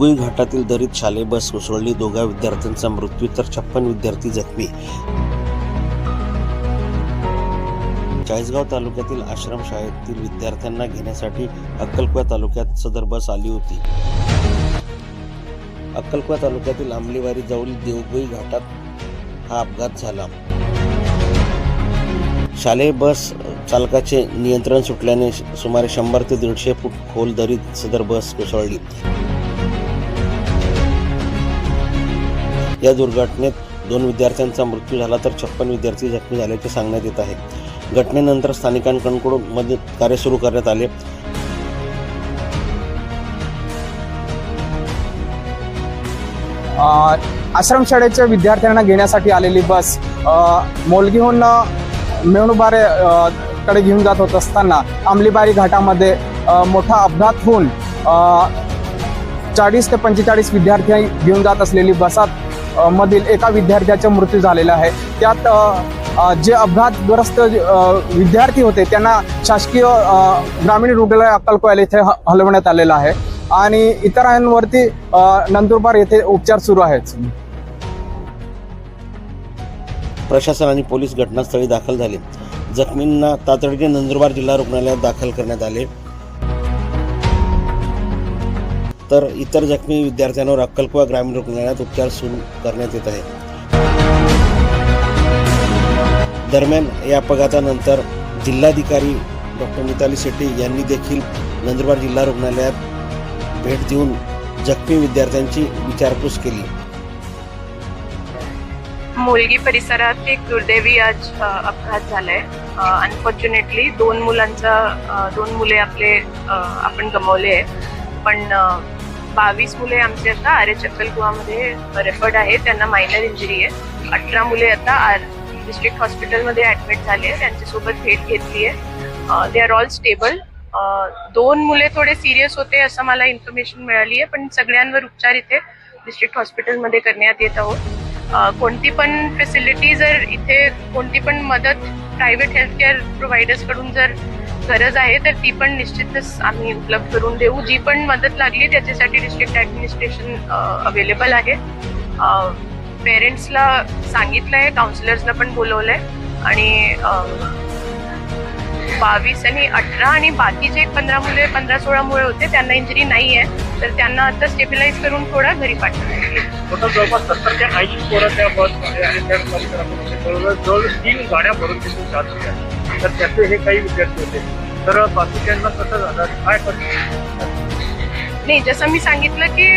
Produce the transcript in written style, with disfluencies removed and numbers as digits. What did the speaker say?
गुई घाटातील दरीत शालेय बस कोसळली, दोघा विद्यार्थ्यांचा मृत्यू तर 56 विद्यार्थी जखमी। चाळीसगाव तालुक्यातील आश्रमशाळेतील विद्यार्थ्यांना घेण्यासाठी अक्कलकुवा तालुक्यात सदर बस आली होती। अक्कलकुवा तालुक्यातील आंबलीवारी जवळ देवगुई घाटात हा अपघात झाला। शालेय बस चालकाचे नियंत्रण सुटल्याने सुमारे 100 ते 150 फूट खोल दरीत सदर बस कोसळली। या दुर्घटनेत 2 विद्यार्थ्यांचा मृत्यू झाला तर 56 विद्यार्थी जखमी झाल्याचे सांगण्यात येत आहे। घटनेनंतर स्थानिकांकडून मदत कार्य सुरू करण्यात आले। आश्रमशाळेच्या विद्यार्थ्यांना घेण्यासाठी आलेली बस मोलगीहून मेवणुबारे कडे घेऊन जात होत असताना आंबलीबारी घाटामध्ये मोठा अपघात होऊन 40 ते 45 विद्यार्थी घेऊन जात असलेली बसात मधील एका विद्यार्थ्याचा मृत्यू झालेला आहे। त्यात जे अपघातग्रस्त विद्यार्थी होते त्यांना शासकीय ग्रामीण रुग्णालय अक्कलकुवा येथे हलवण्यात आलेलं आहे आणि इतरांवरती नंदुरबार येथे उपचार सुरू आहेत। प्रशासन आणि पोलीस घटनास्थळी दाखल झाले। जखमींना तातडीने नंदुरबार जिल्हा रुग्णालयात दाखल करण्यात आले, तर इतर जखमी विद्यार्थ्यांवर अक्कलकुवा ग्रामीण रुग्णालयात उपचार सुरू करण्यात येत आहे। दरम्यान या अपघातानंतर जिल्हाधिकारी डॉक्टर मिताली शेट्टी यांनी देखील नंदुरबार जिल्हा रुग्णालयात भेट देऊन जखमी विद्यार्थ्यांची विचारपूस केली। मोलगी परिसरात एक दुर्दैवी आज अपघात झालाय। अनफॉर्च्युनेटली 2 मुले आपण गमावले आहे, पण 22 मुले आमचे आता RH अक्कलकुवामध्ये रेफर्ड आहे, त्यांना मायनर इंजुरी आहे। 18 मुले आता डिस्ट्रिक्ट हॉस्पिटलमध्ये ऍडमिट झाले, त्यांच्यासोबत भेट घेतली आहे। They are all stable. 2 मुले थोडे सिरियस होते असं मला इन्फॉर्मेशन मिळाली आहे, पण सगळ्यांवर उपचार इथे डिस्ट्रिक्ट हॉस्पिटलमध्ये करण्यात येत आहोत। कोणती पण फॅसिलिटी जर इथे कोणती पण मदत प्रायव्हेट हेल्थकेअर प्रोव्हायडर्सकडून जर गरज आहे तर ती पण निश्चितच आम्ही उपलब्ध करून देऊ। जी पण मदत लागली त्याच्यासाठी डिस्ट्रिक्ट ॲडमिनिस्ट्रेशन अवेलेबल आहे। पेरेंट्सला सांगितलं आहे, काउन्सिलर्सला पण बोलवलं आहे आणि 22 आणि 18 आणि बाकीचे 15-16 मुले होते त्यांना इंजुरी नाही आहे, तर त्यांना आता स्टेबिलाइज करून थोडा घरी पाठवण्यात येईल। टोटल जवळपास 70 ते 80 पोरं त्या बसमध्ये आणि त्या परिसरामध्ये जवळजवळ 3 गाड्या भरून तिथून जात होत्या, तर त्याचे हे काही विद्यार्थी होते। तर बाकीच्यांना कसं झालं, काय करणार? नाही, जसं मी सांगितलं की